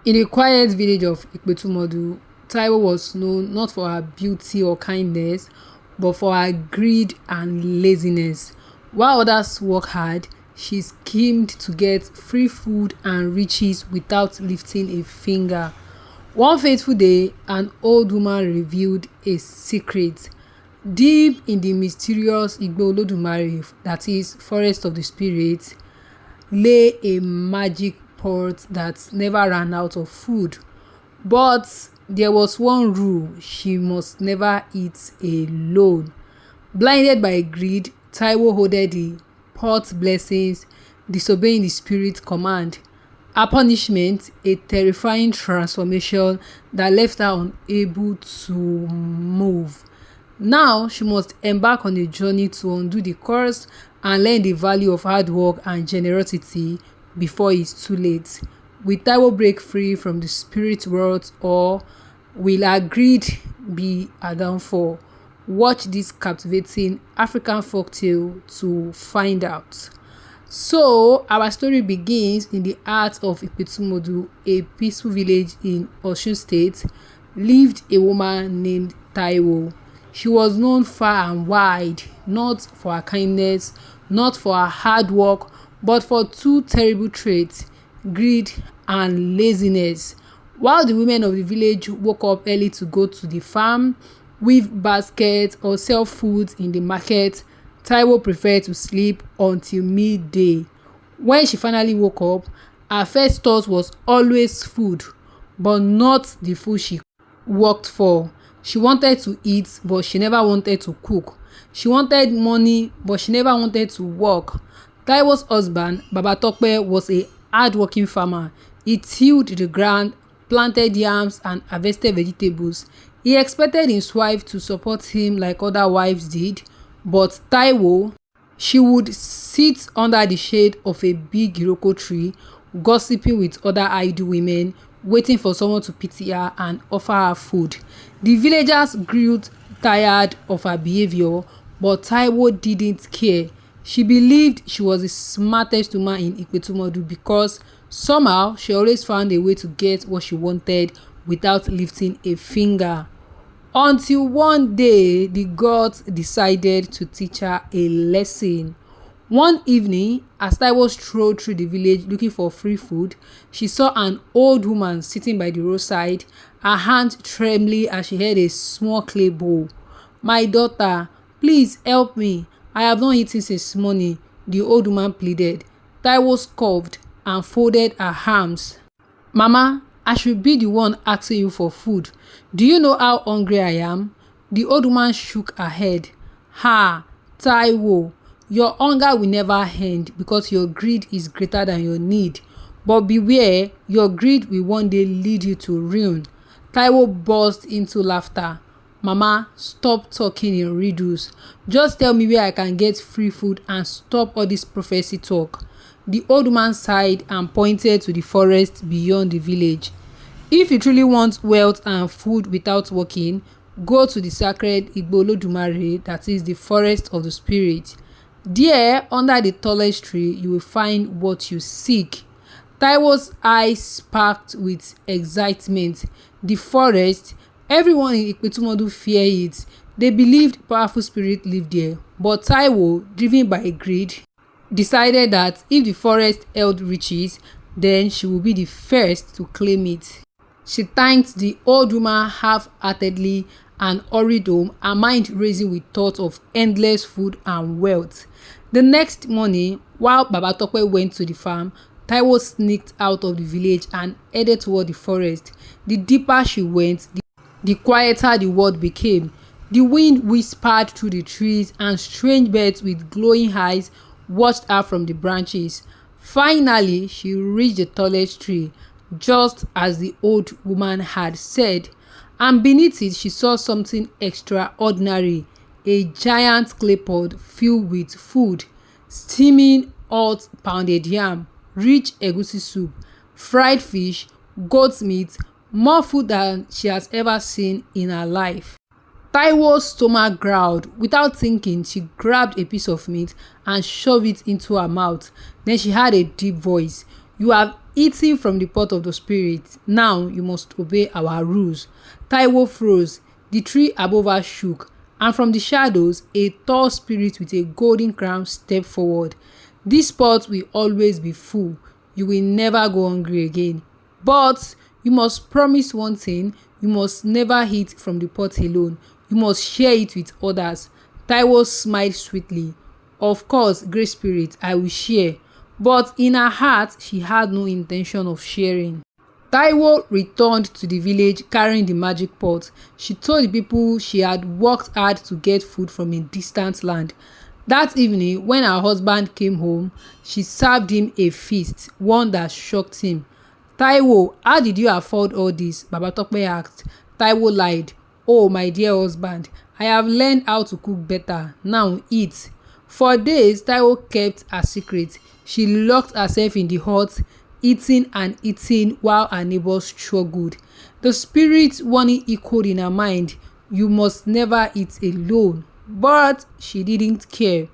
In the quiet village of Ipetumodu, Taiwo was known not for her beauty or kindness, but for her greed and laziness. While others work hard, she schemed to get free food and riches without lifting a finger. One fateful day, an old woman revealed a secret. Deep in the mysterious Igbo-Olodumare, that is, forest of the spirits, lay a magic pot that never ran out of food. But there was one rule: she must never eat alone. Blinded by greed, Taiwo hoarded the pot's blessings, disobeying the spirit's command. Her punishment: a terrifying transformation that left her unable to move. Now she must embark on a journey to undo the curse and learn the value of hard work and generosity before it's too late. Will Taiwo break free from the spirit world, or will her greed be her downfall? Watch this captivating African folktale to find out. So, our story begins in the heart of Ipetumodu, a peaceful village in Osun State. Lived a woman named Taiwo. She was known far and wide, not for her kindness, not for her hard work, but for two terrible traits: greed and laziness. While the women of the village woke up early to go to the farm, weave baskets, or sell food in the market, Taiwo preferred to sleep until midday. When she finally woke up, her first thought was always food, but not the food she worked for. She wanted to eat, but she never wanted to cook. She wanted money, but she never wanted to work. Taiwo's husband, Baba Tope, was a hard-working farmer. He tilled the ground, planted yams, and harvested vegetables. He expected his wife to support him like other wives did, but Taiwo, she would sit under the shade of a big iroko tree, gossiping with other idle women, waiting for someone to pity her and offer her food. The villagers grew tired of her behavior, but Taiwo didn't care. She believed she was the smartest woman in Ipetumodu because somehow she always found a way to get what she wanted without lifting a finger. Until one day, the gods decided to teach her a lesson. One evening, as Taiwo strolled through the village looking for free food, she saw an old woman sitting by the roadside, her hand trembling as she held a small clay bowl. "My daughter, please help me. I have not eaten since morning," the old woman pleaded. Taiwo scoffed and folded her arms. "Mama, I should be the one asking you for food. Do you know how hungry I am?" The old woman shook her head. "Ha, Taiwo, your hunger will never end because your greed is greater than your need. But beware, your greed will one day lead you to ruin." Taiwo burst into laughter. "Mama, stop talking in riddles. Just tell me where I can get free food and stop all this prophecy talk." The old woman sighed and pointed to the forest beyond the village. "If you truly want wealth and food without working, go to the sacred Igbo-Olodumare, that is the forest of the spirit. There, under the tallest tree, you will find what you seek." Taiwo's eyes sparkled with excitement. The forest, everyone in Ipetumodu feared it. They believed powerful spirits lived there. But Taiwo, driven by greed, decided that if the forest held riches, then she would be the first to claim it. She thanked the old woman half-heartedly and hurried home, her mind racing with thoughts of endless food and wealth. The next morning, while Baba Tope went to the farm, Taiwo sneaked out of the village and headed toward the forest. The deeper she went, the quieter the world became. The wind whispered through the trees, and strange birds with glowing eyes watched her from the branches. Finally, she reached the tallest tree, just as the old woman had said, and beneath it she saw something extraordinary: a giant clay pot filled with food, steaming hot pounded yam, rich egusi soup, fried fish, goat's meat, more food than she has ever seen in her life. Taiwo's stomach growled. Without thinking, she grabbed a piece of meat and shoved it into her mouth. Then she heard a deep voice. "You have eating from the pot of the spirit. Now you must obey our rules. Taiwo froze. The tree above her shook, and from the shadows a tall spirit with a golden crown stepped forward. This pot will always be full. You will never go hungry again. But you must promise one thing. You must never eat from the pot alone. You must share it with others. Taiwo smiled sweetly. Of course, great spirit, I will share. But in her heart, she had no intention of sharing. Taiwo returned to the village carrying the magic pot. She told the people she had worked hard to get food from a distant land. That evening, when her husband came home, she served him a feast, one that shocked him. Taiwo, how did you afford all this? Baba Tope asked. Taiwo lied. Oh, my dear husband, I have learned how to cook better. Now eat. For days, Taiwo kept her secret. She locked herself in the hut, eating and eating while her neighbors struggled. The spirit warning echoed in her mind, you must never eat alone. But she didn't care.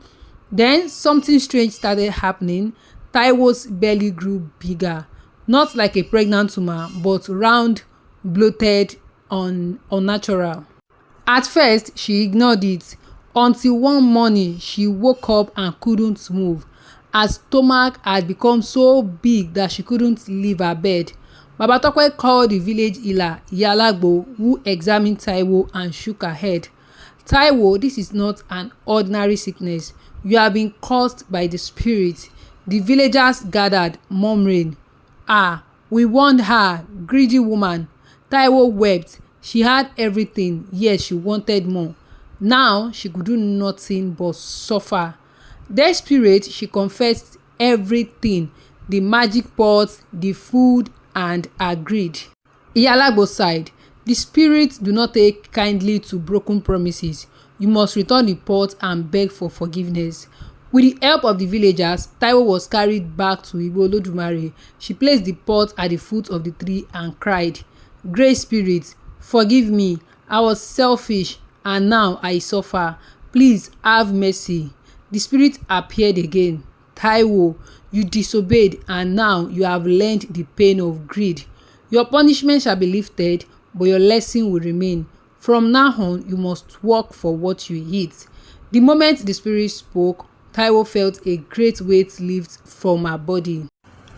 Then something strange started happening. Taiwo's belly grew bigger, not like a pregnant woman, but round, bloated, unnatural. At first, she ignored it until one morning she woke up and couldn't move. Her stomach had become so big that she couldn't leave her bed. Baba Tope called the village healer, Iyalagbo, who examined Taiwo and shook her head. Taiwo, this is not an ordinary sickness. You have been cursed by the spirit. The villagers gathered, murmuring, Ah, we warned her, greedy woman. Taiwo wept. She had everything, yet she wanted more. Now she could do nothing but suffer. Desperate, she confessed everything, the magic pot, the food, and her greed. Iyalagbo sighed. The spirits do not take kindly to broken promises. You must return the pot and beg for forgiveness. With the help of the villagers, Taiwo was carried back to Igbo-Olodumare. She placed the pot at the foot of the tree and cried, Great Spirit, forgive me. I was selfish and now I suffer. Please have mercy. The spirit appeared again. Taiwo, you disobeyed and now you have learned the pain of greed. Your punishment shall be lifted, but your lesson will remain. From now on, you must work for what you eat. The moment the spirit spoke, Taiwo felt a great weight lift from her body.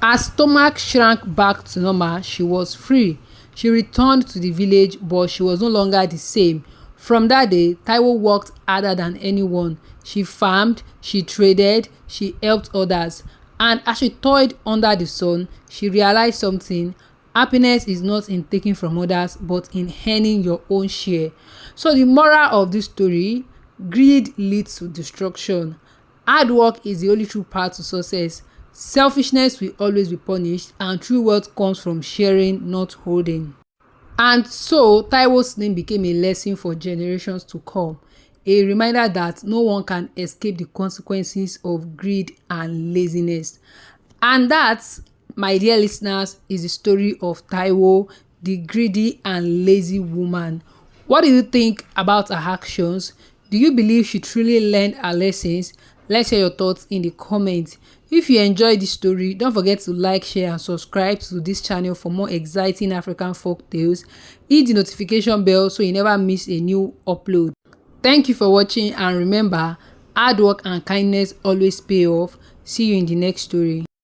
Her stomach shrank back to normal. She was free. She returned to the village, but she was no longer the same. From that day, Taiwo worked harder than anyone. She farmed, she traded, she helped others. And as she toiled under the sun, she realized something. Happiness is not in taking from others, but in earning your own share. So the moral of this story, greed leads to destruction. Hard work is the only true path to success. Selfishness will always be punished, and true wealth comes from sharing, not holding. And so Taiwo's name became a lesson for generations to come, a reminder that no one can escape the consequences of greed and laziness. And that, my dear listeners, is the story of Taiwo, the greedy and lazy woman. What do you think about her actions? Do you believe she truly learned her lessons? Let's hear your thoughts in the comments. If you enjoyed this story, don't forget to like, share and subscribe to this channel for more exciting African folk tales. Hit the notification bell so you never miss a new upload. Thank you for watching, and remember, hard work and kindness always pay off. See you in the next story.